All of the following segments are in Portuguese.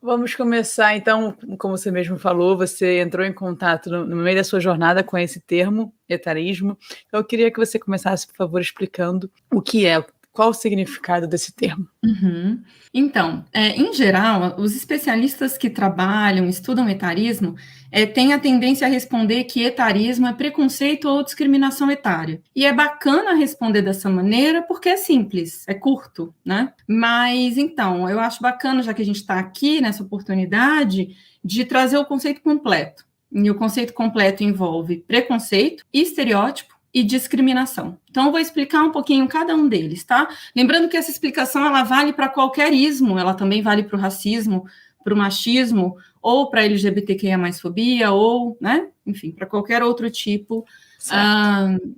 Vamos começar, então, como você mesmo falou, você entrou em contato no meio da sua jornada com esse termo, etarismo. Então, eu queria que você começasse, por favor, explicando o que é, qual o significado desse termo. Uhum. Então, em geral, os especialistas que trabalham, estudam etarismo, têm a tendência a responder que etarismo é preconceito ou discriminação etária. E é bacana responder dessa maneira porque é simples, é curto, né? Mas, então, eu acho bacana, já que a gente está aqui nessa oportunidade, de trazer o conceito completo. E o conceito completo envolve preconceito, estereótipo e discriminação. Então, eu vou explicar um pouquinho cada um deles, tá? Lembrando que essa explicação, ela vale para qualquer ismo, ela também vale para o racismo, para o machismo, ou para a LGBTQIA+fobia, ou, né, enfim, para qualquer outro tipo.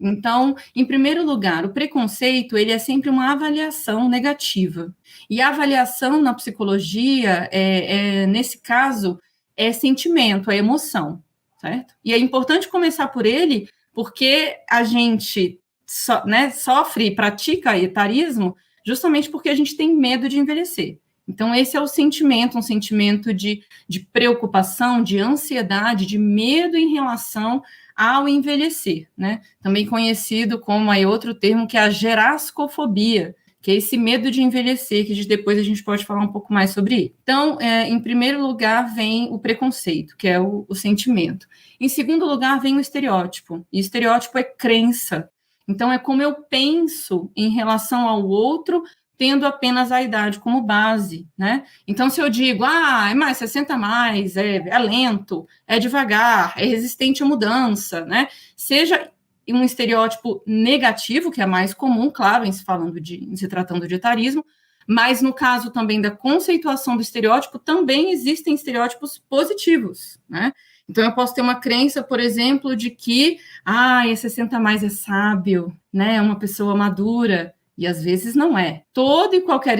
Então, em primeiro lugar, o preconceito, ele é sempre uma avaliação negativa. E a avaliação na psicologia, nesse caso, é sentimento, é emoção, certo? E é importante começar por ele, porque a gente sofre e pratica etarismo justamente porque a gente tem medo de envelhecer. Então, esse é o sentimento, um sentimento de preocupação, de ansiedade, de medo em relação ao envelhecer, né? Também conhecido como aí outro termo que é a gerascofobia, que é esse medo de envelhecer, que depois a gente pode falar um pouco mais sobre ele. Então, em primeiro lugar, vem o preconceito, que é o sentimento. Em segundo lugar, vem o estereótipo. E estereótipo é crença. Então, é como eu penso em relação ao outro, tendo apenas a idade como base, né? Então, se eu digo, é mais 60 mais, é lento, é devagar, é resistente à mudança, né? Seja um estereótipo negativo, que é mais comum, claro, em se tratando de etarismo, mas no caso também da conceituação do estereótipo, também existem estereótipos positivos, né? Então, eu posso ter uma crença, por exemplo, de que, é 60 mais é sábio, né? É uma pessoa madura, e às vezes não é. Para todo e qualquer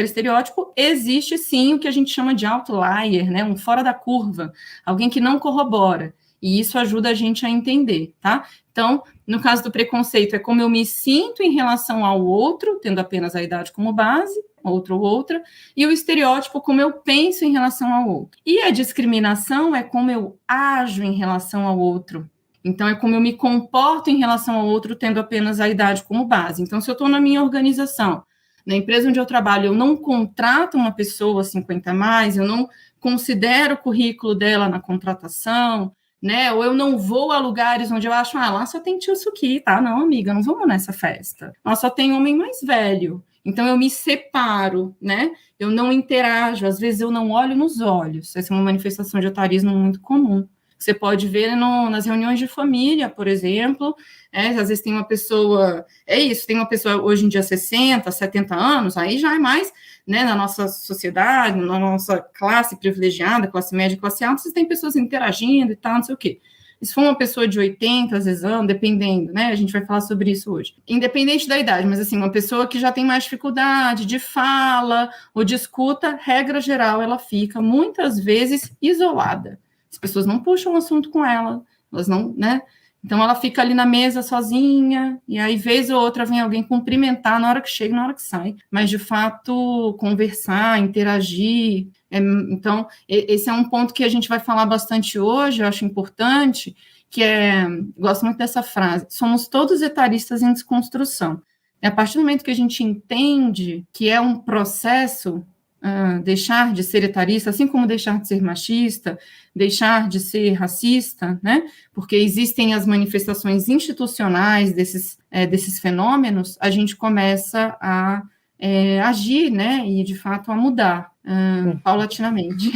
estereótipo, existe sim o que a gente chama de outlier, né? Um fora da curva, alguém que não corrobora. E isso ajuda a gente a entender, tá? Então, no caso do preconceito, é como eu me sinto em relação ao outro, tendo apenas a idade como base, outro ou outra, e o estereótipo, como eu penso em relação ao outro. E a discriminação é como eu ajo em relação ao outro. Então, é como eu me comporto em relação ao outro, tendo apenas a idade como base. Então, se eu estou na minha organização, na empresa onde eu trabalho, eu não contrato uma pessoa 50 mais, eu não considero o currículo dela na contratação, né? Ou eu não vou a lugares onde eu acho, lá só tem tio Suki, tá? Não, amiga, não vamos nessa festa. Lá só tem homem mais velho. Então, eu me separo, né? Eu não interajo, às vezes eu não olho nos olhos. Essa é uma manifestação de etarismo muito comum. Você pode ver nas reuniões de família, por exemplo, às vezes tem uma pessoa, tem uma pessoa hoje em dia 60, 70 anos, aí já é mais, né, na nossa sociedade, na nossa classe privilegiada, classe média, classe alta, você tem pessoas interagindo e tal, não sei o quê. Se for uma pessoa de 80, às vezes, dependendo, né, a gente vai falar sobre isso hoje. Independente da idade, mas assim, uma pessoa que já tem mais dificuldade de fala ou de escuta, regra geral, ela fica muitas vezes isolada. As pessoas não puxam o assunto com ela, elas não, né? Então, ela fica ali na mesa sozinha, e aí, vez ou outra, vem alguém cumprimentar na hora que chega e na hora que sai. Mas, de fato, conversar, interagir. Então, esse é um ponto que a gente vai falar bastante hoje, eu acho importante, gosto muito dessa frase, somos todos etaristas em desconstrução. E a partir do momento que a gente entende que é um processo, deixar de ser etarista, assim como deixar de ser machista, deixar de ser racista, né? Porque existem as manifestações institucionais desses fenômenos, a gente começa a agir, né? E, de fato, a mudar paulatinamente.